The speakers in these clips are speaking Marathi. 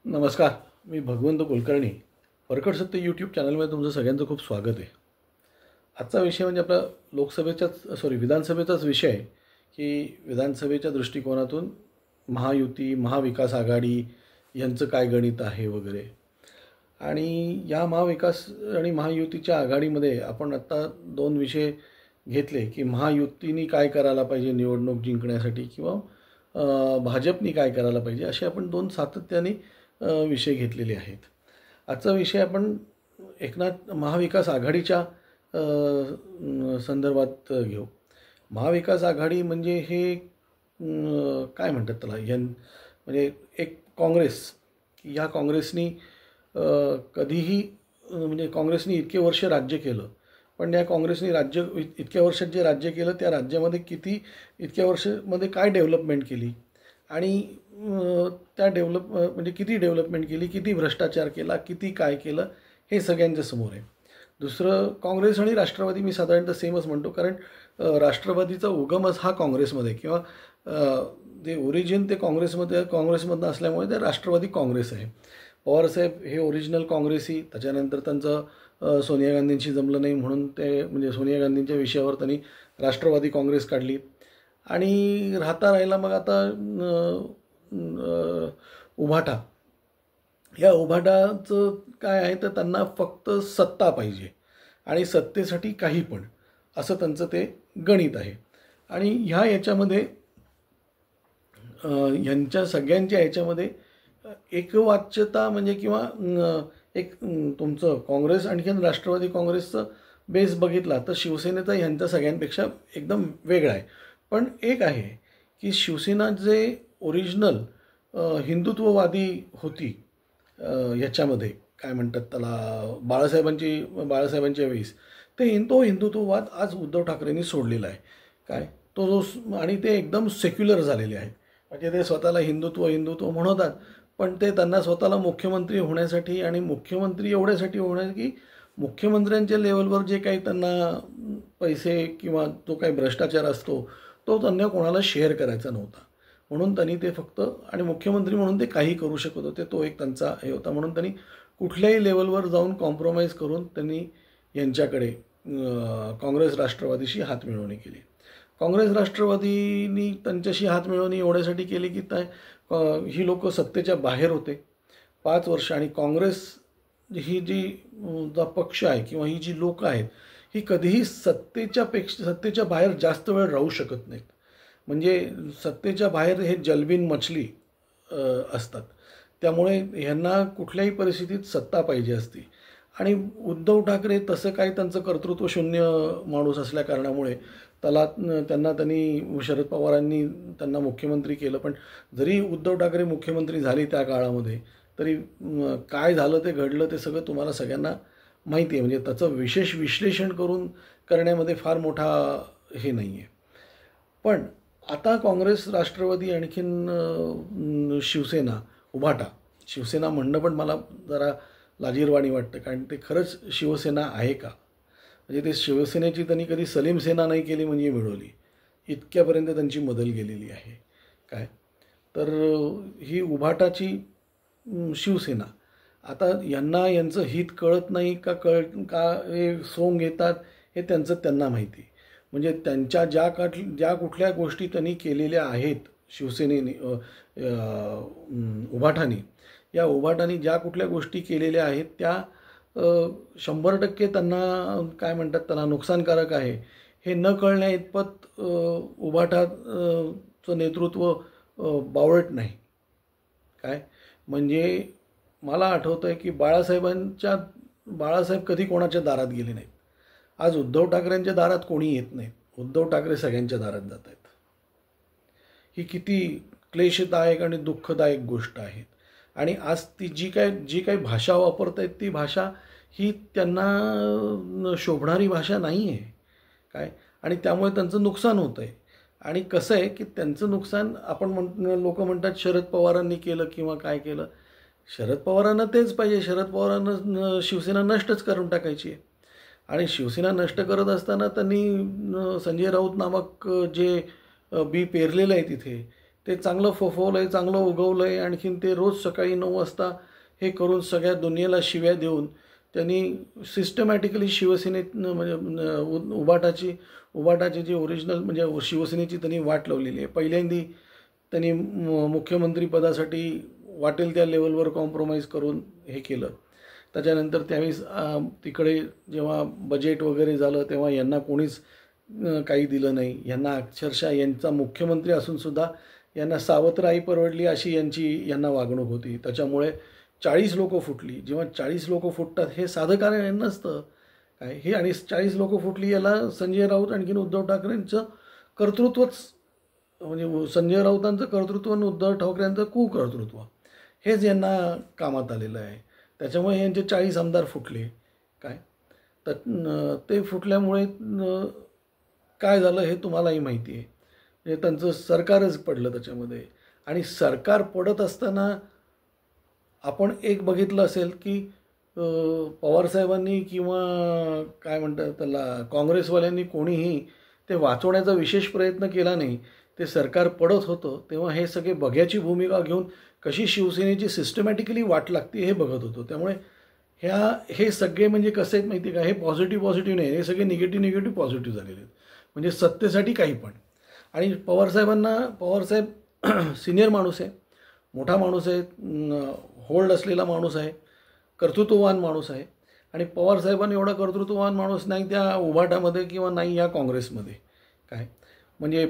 नमस्कार. मी भगवंत कुलकर्णी. परखड सत्य यूट्यूब चॅनलमध्ये तुमचं सगळ्यांचं खूप स्वागत आहे. आजचा विषय म्हणजे आपला विधानसभेचाच विषय आहे की विधानसभेच्या दृष्टिकोनातून महायुती, महाविकास आघाडी यांचं काय गणित आहे वगैरे. आणि या महाविकास आणि महायुतीच्या आघाडीमध्ये आपण आत्ता दोन विषय घेतले की महायुतीने काय करायला पाहिजे निवडणूक जिंकण्यासाठी किंवा भाजपनी काय करायला पाहिजे, असे आपण दोन सातत्याने विषय घेतलेले आहेत. आजचा विषय आपण महाविकास आघाडीच्या संदर्भात घेऊ. महाविकास आघाडी म्हणजे हे काय म्हणतात त्याला, म्हणजे एक काँग्रेस. या काँग्रेसनी कधीही म्हणजे काँग्रेसनी इतके वर्ष राज्य केलं, पण या काँग्रेसनी इतक्या वर्षात जे राज्य केलं त्या राज्यामध्ये इतक्या वर्षामध्ये काय डेव्हलपमेंट केली आणि त्या म्हणजे किती डेव्हलपमेंट केली, किती भ्रष्टाचार केला, किती काय केलं, हे सगळ्यांच्या समोर आहे. दुसरं, काँग्रेस आणि राष्ट्रवादी मी साधारणतः सेमच म्हणतो, कारण राष्ट्रवादीचा उगमच हा काँग्रेसमध्ये किंवा जे ओरिजिन ते काँग्रेसमधनं असल्यामुळे ते राष्ट्रवादी काँग्रेस आहे. पवारसाहेब हे ओरिजिनल काँग्रेसी, त्याच्यानंतर त्यांचं सोनिया गांधींशी जमलं नाही म्हणून ते म्हणजे सोनिया गांधींच्या विषयावर त्यांनी राष्ट्रवादी काँग्रेस काढली आणि राहिला मग आता उभाटा. या उभाटाचं काय आहे तर त्यांना फक्त सत्ता पाहिजे आणि सत्तेसाठी काही पण, असं त्यांचं ते गणित आहे. आणि याच्यामध्ये यांच्या सगळ्यांच्या ह्याच्यामध्ये एकवाच्यता म्हणजे किंवा एक तुमचं काँग्रेस आणखीन राष्ट्रवादी काँग्रेसचं बेस बघितला तर शिवसेनेचा ह्यांच्या सगळ्यांपेक्षा एकदम वेगळा आहे. पण एक आहे की शिवसेना जे ओरिजिनल हिंदुत्ववादी होती, याच्यामध्ये काय म्हणतात त्याला, बाळासाहेबांच्या वेळेस तो हिंदुत्ववाद आज उद्धव ठाकरेंनी सोडलेला आहे. काय तो जो, आणि ते एकदम सेक्युलर झालेले आहेत. म्हणजे ते स्वतःला हिंदुत्व म्हणतात, पण ते त्यांना स्वतःला मुख्यमंत्री होण्यासाठी आणि मुख्यमंत्री एवढ्यासाठी की मुख्यमंत्र्यांच्या लेवलवर जे काही त्यांना पैसे किंवा जो काही भ्रष्टाचार असतो तो त्यांना कोणाला शेअर करायचा नव्हता, म्हणून त्यांनी ते फक्त, आणि मुख्यमंत्री म्हणून ते काही करू शकत होते, तो एक त्यांचा हे होता, म्हणून त्यांनी कुठल्याही लेवलवर जाऊन कॉम्प्रोमाइज करून त्यांनी यांच्याकडे काँग्रेस राष्ट्रवादीशी हातमिळवणी केली. काँग्रेस राष्ट्रवादीनी त्यांच्याशी हातमिळवणी एवढ्यासाठी केली की ही लोक सत्तेच्या बाहेर होते 5 वर्ष, आणि काँग्रेस ही जी पक्ष आहे किंवा ही जी लोक आहेत ही कधीही सत्तेच्या बाहेर जास्त वेळ राहू शकत नाहीत. म्हणजे सत्तेच्या बाहेर हे जलबिन मछली असतात, त्यामुळे ह्यांना कुठल्याही परिस्थितीत सत्ता पाहिजे असती. आणि उद्धव ठाकरे तसं काही त्यांचं कर्तृत्व शून्य माणूस असल्या कारणामुळे त्यांनी शरद पवारांनी त्यांना मुख्यमंत्री केलं. पण जरी उद्धव ठाकरे मुख्यमंत्री झाले त्या काळामध्ये तरी काय झालं ते घडलं ते सगळं तुम्हाला सगळ्यांना माहिती आहे. म्हणजे त्याचं विशेष विश्लेषण करण्यामध्ये फार मोठा हे नाही आहे. पण आता काँग्रेस राष्ट्रवादी आणखीन शिवसेना उभाटा, शिवसेना म्हणणं पण मला जरा लाजीरवाणी वाटतं, कारण ते खरंच शिवसेना आहे का? म्हणजे ते शिवसेनेची त्यांनी कधी सलीम सेना नाही केली म्हणजे मिळवली, इतक्यापर्यंत त्यांची मदल गेलेली आहे. काय तर ही उभाटाची शिवसेना, आता यांना यांचं हित कळत नाही का हे सोंग घेतात हे त्यांना माहिती. म्हणजे त्यांच्या ज्या कुठल्या गोष्टी त्यांनी केलेल्या आहेत शिवसेनेने, या उभाटाने ज्या कुठल्या गोष्टी केलेल्या आहेत त्या 100% त्यांना काय म्हणतात त्याला नुकसानकारक आहे हे न कळण्या इतपत उभाटाचं नेतृत्व बावळट नाही. काय म्हणजे मला आठवतं आहे की बाळासाहेब कधी कोणाच्या दारात गेले नाहीत. आज उद्धव ठाकरेंच्या दारात कोणी येत नाहीत, उद्धव ठाकरे सगळ्यांच्या दारात जात आहेत. ही किती क्लेशदायक आणि दुःखदायक गोष्ट आहे. आणि आज ती जी काही भाषा वापरत आहेत ती भाषा ही त्यांना शोभणारी भाषा नाही आहे. काय आणि त्यामुळे त्यांचं नुकसान होतं आहे. आणि कसं आहे की त्यांचं नुकसान लोक म्हणतात शरद पवारांनी केलं किंवा काय केलं. शरद पवारांना तेच पाहिजे, शरद पवारांना शिवसेना नष्टच करून टाकायची आहे. आणि शिवसेना नष्ट करत असताना त्यांनी संजय राऊत नामक जे बी पेरलेलं आहे तिथे ते चांगलं फोफवलं आहे, चांगलं उगवलं आहे. आणखीन ते रोज सकाळी 9 वाजता हे करून सगळ्या दुनियेला शिव्या देऊन त्यांनी सिस्टमॅटिकली शिवसेनेत म्हणजे उबाटाची जी ओरिजिनल म्हणजे शिवसेनेची त्यांनी वाट लावलेली आहे. पहिल्यांदी त्यांनी मुख्यमंत्रीपदासाठी वाटेल त्या लेवलवर कॉम्प्रोमाइज करून हे केलं. त्याच्यानंतर त्यावेळेस तिकडे जेव्हा बजेट वगैरे झालं तेव्हा यांना कोणीच काही दिलं नाही. यांना अक्षरशः यांचा मुख्यमंत्री असूनसुद्धा यांना सावत्र आई परवडली अशी यांना वागणूक होती. त्याच्यामुळे 40 लोकं फुटली. जेव्हा 40 लोकं फुटतात हे साधं कारण नसतं काय हे. आणि 40 लोकं फुटली याला संजय राऊत आणखीन उद्धव ठाकरेंचं कर्तृत्वच म्हणजे संजय राऊतांचं कर्तृत्व आणि उद्धव ठाकरेंचं कुकर्तृत्व हेच यांना कामात आलेलं आहे. त्याच्यामुळे यांचे 40 आमदार फुटले काय. तर ते फुटल्यामुळे काय झालं हे तुम्हालाही माहिती आहे. म्हणजे त्यांचं सरकारच पडलं त्याच्यामध्ये. आणि सरकार पडत असताना आपण एक बघितलं असेल की पवारसाहेबांनी किंवा काय म्हणतात त्याला काँग्रेसवाल्यांनी कोणीही ते वाचवण्याचा विशेष प्रयत्न केला नाही. ते सरकार पडत होतं तेव्हा हे सगळे बघ्याची भूमिका घेऊन कशी शिवसेनेची सिस्टमॅटिकली वाट लागते हे बघत होतो. त्यामुळे हे सगळे म्हणजे कसे आहेत माहिती आहे का, हे पॉझिटिव्ह नाही, हे सगळे निगेटिव्ह पॉझिटिव्ह झालेले आहेत. म्हणजे सत्तेसाठी काही पण. आणि पवारसाहेब सिनियर माणूस आहे, मोठा माणूस आहे, होल्ड असलेला माणूस आहे, कर्तृत्ववान माणूस आहे. आणि पवारसाहेबांनी एवढा कर्तृत्ववान माणूस नाही त्या उभाटामध्ये किंवा नाही या काँग्रेसमध्ये काय. म्हणजे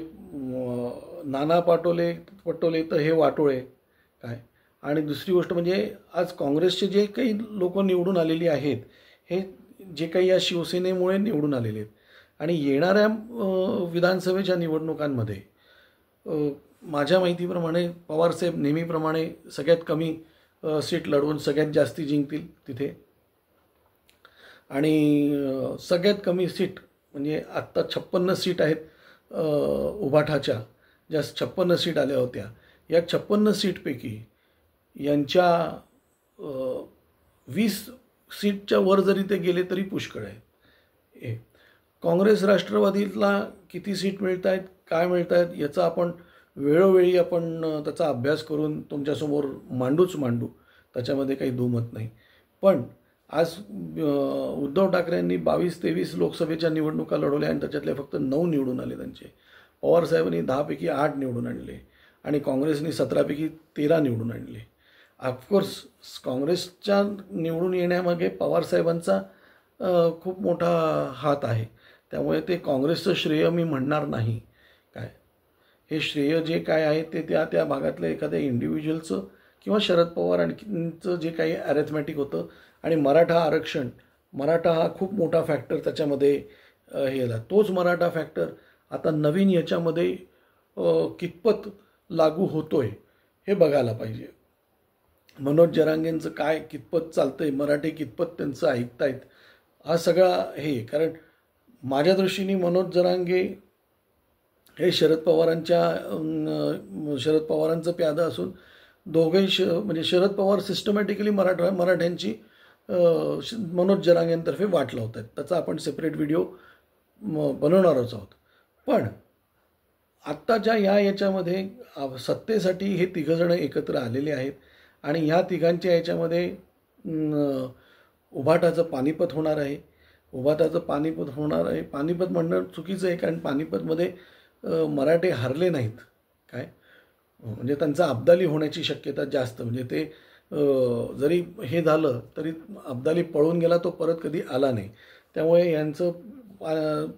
नाना पटोले तर हे वाटोळे काय. आणि दुसरी गोष्ट म्हणजे आज काँग्रेसचे जे काही लोक निवडून आलेली आहेत हे जे काही या शिवसेनेमुळे निवडून आलेले आहेत. आणि येणाऱ्या विधानसभेच्या निवडणुकांमध्ये माझ्या माहितीप्रमाणे पवारसाहेब नेहमीप्रमाणे सगळ्यात कमी सीट लढवून सगळ्यात जास्ती जिंकतील तिथे. आणि सगळ्यात कमी सीट म्हणजे आत्ता 56 सीट आहेत उभाठाच्या, ज्या 56 सीट आल्या होत्या या 56 सीटपैकी यांच्या 20 सीटच्या वर जरी ते गेले तरी पुष्कळ आहे. काँग्रेस राष्ट्रवादीला किती सीट मिळत आहेत काय मिळत आहेत याचा आपण वेळोवेळी त्याचा अभ्यास करून तुमच्यासमोर मांडू, त्याच्यामध्ये काही दुमत नाही. पण आज उद्धव ठाकरेंनी 22-23 लोकसभेच्या निवडणुका लढवल्या आणि त्याच्यातले फक्त 9 निवडून आले त्यांचे. पवारसाहेबांनी 10 पैकी 8 निवडून आणले आणि काँग्रेसने 17 पैकी 13 निवडून आणले. ऑफकोर्स काँग्रेसच्या निवडून येण्यामागे पवारसाहेबांचा खूप मोठा हात आहे. त्यामुळे ते काँग्रेसचं श्रेय मी म्हणणार नाही काय. हे श्रेय जे काय आहे ते त्या भागातल्या एखाद्या इंडिव्हिज्युअलचं किंवा शरद पवार आणखींचं जे काही ॲरेथमॅटिक होतं. आणि मराठा आरक्षण, मराठा हा खूप मोठा फॅक्टर त्याच्यामध्ये हे झाला. तोच मराठा फॅक्टर आता नवीन याच्यामध्ये कितपत लागू होतोय हे बघायला पाहिजे. मनोज जरांगेंचं काय कितपत चालतंय, मराठी कितपत त्यांचं ऐकतायत, हा सगळा हे. कारण माझ्या दृष्टीने मनोज जरांगे हे शरद पवारांचं प्यादा असून दोघेही म्हणजे शरद पवार सिस्टमॅटिकली मराठ्यांची मनोज जरांगेंतर्फे वाट लावत आहेत. त्याचा आपण सेपरेट व्हिडिओ बनवणारच आहोत. पण आत्ताच्या याच्यामध्ये सत्तेसाठी हे तिघंजणं एकत्र आलेले आहेत आणि ह्या तिघांच्या याच्यामध्ये उभाटाचं पानिपत होणार आहे. पानिपत म्हणणं चुकीचं आहे कारण पानिपतमध्ये मराठे हरले नाहीत काय. म्हणजे त्यांचा अब्दाली होण्याची शक्यता जास्त. म्हणजे ते जरी हे झालं तरी अब्दाली पळून गेला, तो परत कधी आला नाही. त्यामुळे यांचं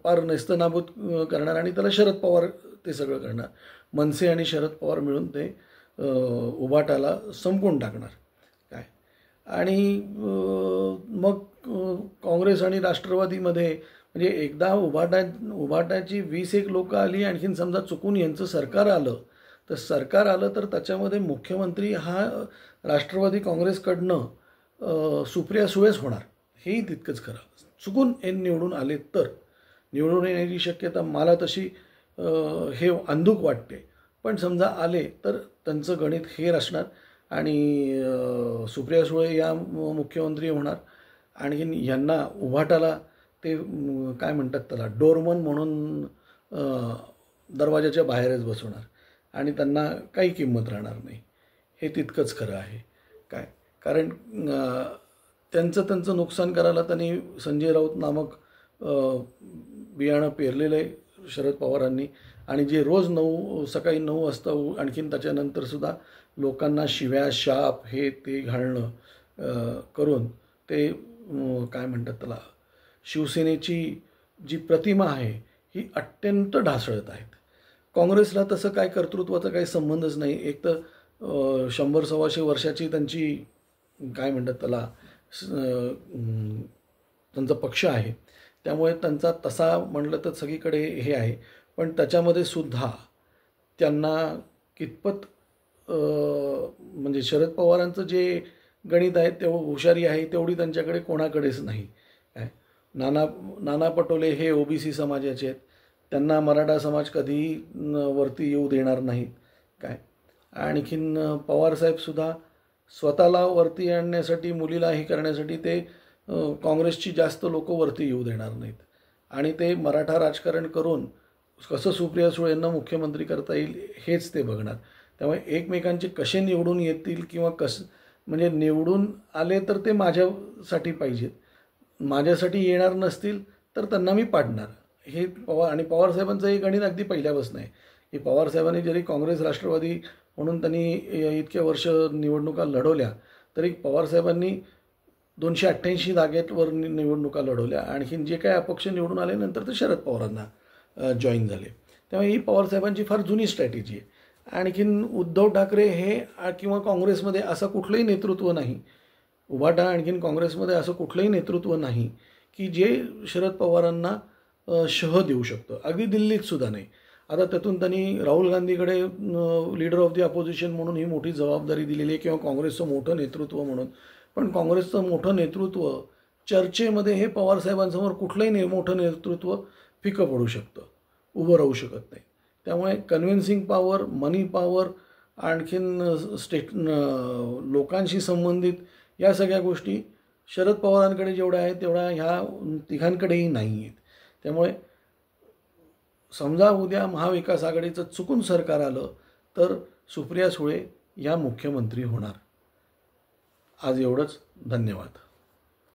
पार नेस्तनाबूत करणार आणि त्याला शरद पवार ते सगळं करणार. मनसे आणि शरद पवार मिळून ते उभाटाला संपवून टाकणार काय. आणि मग काँग्रेस आणि राष्ट्रवादीमध्ये म्हणजे एकदा उभाटाची 21 लोकं आली आणखीन समजा चुकून यांचं सरकार आलं तर त्याच्यामध्ये मुख्यमंत्री हा राष्ट्रवादी काँग्रेसकडनं सुप्रिया सुळेच होणार. हेही तितकंच खरं. चुकून हे निवडून आले तर निवडून येण्याची शक्यता मला तशी हे अंधूक वाटते. पण समजा आले तर त्यांचं गणित हेर असणार आणि सुप्रिया सुळे या मुख्यमंत्री होणार. आणखीन यांना उभाटाला ते काय म्हणतात त्याला डोरमन म्हणून दरवाजाच्या बाहेरच बसवणार. आणि त्यांना काही किंमत राहणार नाही. हे तितकंच खरं आहे. काय कारण त्यांचं नुकसान करायला त्यांनी संजय राऊत नामक बियाणं पेरलेलं आहे शरद पवारांनी, आणि जे रोज सकाळी 9 वाजता आणखीन त्याच्यानंतरसुद्धा लोकांना शिव्या शाप हे ते घालणं करून ते काय म्हणतात त्याला, शिवसेनेची जी प्रतिमा आहे ही अत्यंत ढासळत आहेत. काँग्रेसला तसं काय कर्तृत्वाचा काही संबंधच नाही. एक तर 100-125 वर्षाची त्यांची काय म्हणतात त्याला त्यांचा पक्ष आहे, त्यामुळे त्यांचा तसा म्हटलं तर सगळीकडे हे आहे. पण त्याच्यामध्ये सुद्धा त्यांना कितपत म्हणजे शरद पवारांचं जे गणित आहे तेवढं हुशारी आहे तेवढी त्यांच्याकडे कोणाकडेच नाही. काय नाना पटोले हे ओबीसी समाजाचे आहेत, त्यांना मराठा समाज कधीही वरती येऊ देणार नाहीत. काय आणखीन पवारसाहेबसुद्धा स्वतःला वरती आणण्यासाठी, मुलीला हे करण्यासाठी ते काँग्रेसची जास्त लोक वरती येऊ देणार नाहीत, आणि ते मराठा राजकारण करून कसं सुप्रिया सुळे यांना मुख्यमंत्री करता येईल हेच ते बघणार. त्यामुळे एकमेकांचे कसे निवडून येतील किंवा म्हणजे निवडून आले तर ते माझ्यासाठी पाहिजेत, माझ्यासाठी येणार नसतील तर त्यांना मी पाडणार. हे पवारसाहेबांचं हे गणित अगदी पहिल्यापासून आहे की पवारसाहेबांनी जरी काँग्रेस राष्ट्रवादी म्हणून त्यांनी इतक्या वर्ष निवडणुका लढवल्या तरी पवारसाहेबांनी 288 जागेवर निवडणुका लढवल्या. आणखीन जे काय अपक्ष निवडून आले नंतर ते शरद पवारांना जॉईन झाले. त्यामुळे ही पवारसाहेबांची फार जुनी स्ट्रॅटेजी आहे. आणखीन उद्धव ठाकरे हे किंवा काँग्रेसमध्ये असं कुठलंही नेतृत्व नाही, उभाटा आणखीन काँग्रेसमध्ये असं कुठलंही नेतृत्व नाही की जे शरद पवारांना शह देऊ शकतं. अगदी दिल्लीत सुद्धा नाही. आता त्यातून त्यांनी राहुल गांधीकडे लीडर ऑफ द अपोजिशन म्हणून ही मोठी जबाबदारी दिलेली आहे किंवा काँग्रेसचं मोठं नेतृत्व म्हणून. पण काँग्रेसचं मोठं नेतृत्व चर्चेमध्ये हे पवारसाहेबांसमोर कुठलंही मोठं नेतृत्व फिकं पडू शकतं, उभं राहू शकत नाही. त्यामुळे कन्व्हिन्सिंग पॉवर, मनी पॉवर, आणखीन लोकांशी संबंधित या सगळ्या गोष्टी शरद पवारांकडे जेवढ्या आहेत तेवढ्या ह्या तिघांकडेही नाही आहेत. त्यामुळे समजा उद्या महाविकास आघाडीचं चुकून सरकार आलं तर सुप्रिया सुळे या मुख्यमंत्री होणार. आज एवढंच. धन्यवाद.